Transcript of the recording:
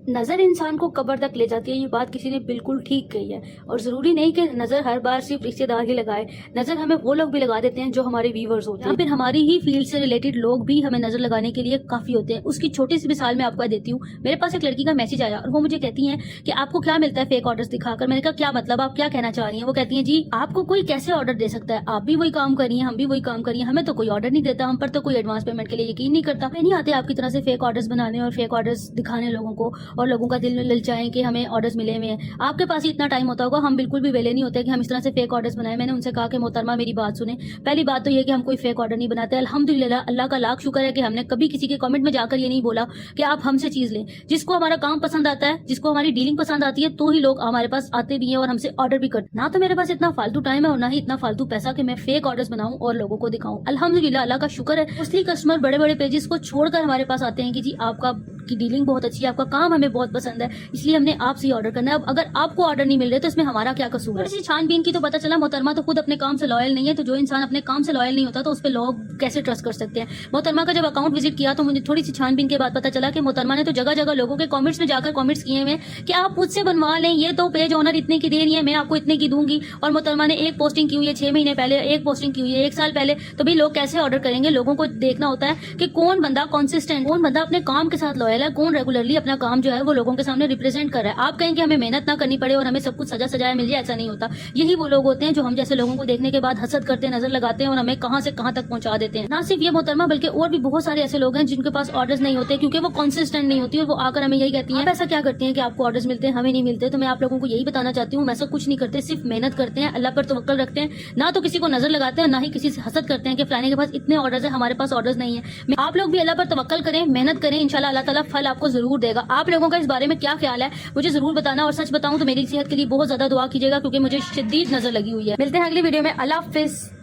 نظر انسان کو قبر تک لے جاتی ہے، یہ بات کسی نے بالکل ٹھیک کہی ہے، اور ضروری نہیں کہ نظر ہر بار صرف رشتے دار ہی لگائے، نظر ہمیں وہ لوگ بھی لگا دیتے ہیں جو ہمارے ویورز ہوتے ہیں، یا پھر ہماری ہی فیلڈ سے ریلیٹڈ لوگ بھی ہمیں نظر لگانے کے لیے کافی ہوتے ہیں۔ اس کی چھوٹی سی مثال میں آپ کو دیتی ہوں۔ میرے پاس ایک لڑکی کا میسج آیا اور وہ مجھے کہتی ہیں کہ آپ کو کیا ملتا ہے فیک آرڈرز دکھا کر۔ میں نے کہا کیا مطلب، آپ کیا کہنا چاہ رہی ہیں؟ وہ کہتی ہیں جی آپ کو کوئی کیسے آرڈر دے سکتا ہے، آپ بھی وہی کام کریے، ہم بھی وہی کام کریے، ہمیں تو کوئی آرڈر نہیں دیتا، ہم پر تو کوئی ایڈوانس پیمنٹ کے لیے یقین نہیں کرتا۔ میں نہیں آتے آپ کی طرح سے فیک آرڈرز بنانے اور فیک آرڈرز دکھانے لوگوں کو، اور لوگوں کا دل للچائیں کہ ہمیں آرڈرز ملے ہوئے ہیں۔ آپ کے پاس ہی اتنا ٹائم ہوتا ہوگا، ہم بالکل بھی ویلے نہیں ہوتے کہ ہم اس طرح سے فیک آرڈرز بنائیں۔ میں نے ان سے کہا کہ محترمہ میری بات سنیں، پہلی بات تو یہ کہ ہم کوئی فیک آرڈر نہیں بناتے، الحمدللہ اللہ کا لاکھ شکر ہے کہ ہم نے کبھی کسی کے کامنٹ میں جا کر یہ نہیں بولا کہ آپ ہم سے چیز لیں۔ جس کو ہمارا کام پسند آتا ہے، جس کو ہماری ڈیلنگ پسند آتی ہے، تو ہی لوگ ہمارے پاس آتے بھی ہیں اور ہم سے آرڈر بھی کرتے ہیں۔ نہ تو میرے پاس اتنا فالتو ٹائم ہے اور نہ ہی اتنا فالتو پیسہ کہ میں فیک آرڈرز بناؤں اور لوگوں کو دکھاؤں۔ الحمدللہ اللہ کا شکر ہے، موسٹلی کسٹمر بڑے بڑے پیجز کو چھوڑ کر ہمارے پاس آتے ہیں کہ جی آپ کی ڈیلنگ بہت اچھی ہے، آپ کا کام ہمیں بہت پسند ہے، اس لیے ہم نے آپ سے آرڈر کرنا ہے۔ اب اگر آپ کو آرڈر نہیں مل رہے تو اس میں ہمارا کیا قصور ہے؟ اسی چھان بین کی تو پتہ چلا محترمہ تو خود اپنے کام سے لائل نہیں ہے، تو جو انسان اپنے کام سے لائل نہیں ہوتا تو اس پہ لوگ کیسے ٹرسٹ کر سکتے ہیں؟ محترمہ کا جب اکاؤنٹ وزٹ کیا تو مجھے تھوڑی سی چھان بین کے بعد پتہ چلا کہ محترمہ نے تو جگہ جگہ لوگوں کے کامنٹس میں جا کر کامنٹس کیے ہوئے کہ آپ مجھ سے بنوا لیں، یہ تو پیج اونر اتنے کی دے رہی ہے، میں آپ کو اتنے کی دوں گی۔ اور محترمہ نے ایک پوسٹنگ کی ہوئی ہے 6 مہینے پہلے، ایک پوسٹنگ کی ہوئی ہے 1 سال پہلے، تو بھی لوگ کیسے آرڈر کریں گے؟ لوگوں کو دیکھنا ہوتا ہے کہ کون بندہ کنسسٹنٹ، کون بندہ اپنے کام کے ساتھ لائل ہے، کون ریگولرلی اپنا کام جو ہے وہ لوگوں کے سامنے ریپرزینٹ کر رہا ہے۔ آپ کہیں کہ ہمیں محنت نہ کرنی پڑے اور ہمیں سب کچھ سجا سجایا مل جائے، ایسا نہیں ہوتا۔ یہی وہ لوگ ہوتے ہیں جو ہم جیسے لوگوں کو دیکھنے کے بعد حسد کرتے ہیں، نظر لگاتے ہیں اور ہمیں کہاں سے کہاں تک پہنچا دیتے ہیں۔ نہ صرف یہ محترمہ بلکہ اور بھی بہت سارے ایسے لوگ ہیں جن کے پاس آرڈرز نہیں ہوتے کیونکہ وہ کنسسٹنٹ نہیں ہوتی، اور وہ آ کر ہمیں یہی کہتی ہیں آپ ایسا کیا کرتی ہیں کہ آپ کو آرڈرز ملتے ہیں ہمیں نہیں ملتے۔ تو میں آپ لوگوں کو یہی بتانا چاہتی ہوں، ایسا کچھ نہیں کرتے، صرف محنت کرتے ہیں، اللہ پر توکل رکھتے ہیں، نہ تو کسی کو نظر لگاتے ہیں، نہ ہی کسی سے حسد کرتے ہیں کہ فلانے کے پاس اتنے آرڈرز ہیں ہمارے پاس آرڈرز نہیں ہیں۔ آپ لوگ بھی اللہ پر توکل کریں، محنت کریں، انشاءاللہ اللہ تعالیٰ پھل آپ کو ضرور دے گا۔ آپ لوگوں کا اس بارے میں کیا خیال ہے مجھے ضرور بتانا، اور سچ بتاؤں تو میری صحت کے لیے بہت زیادہ دعا کیجیے گا کیونکہ مجھے شدید نظر لگی ہوئی ہے۔ ملتے ہیں اگلی ویڈیو میں، اللہ حافظ۔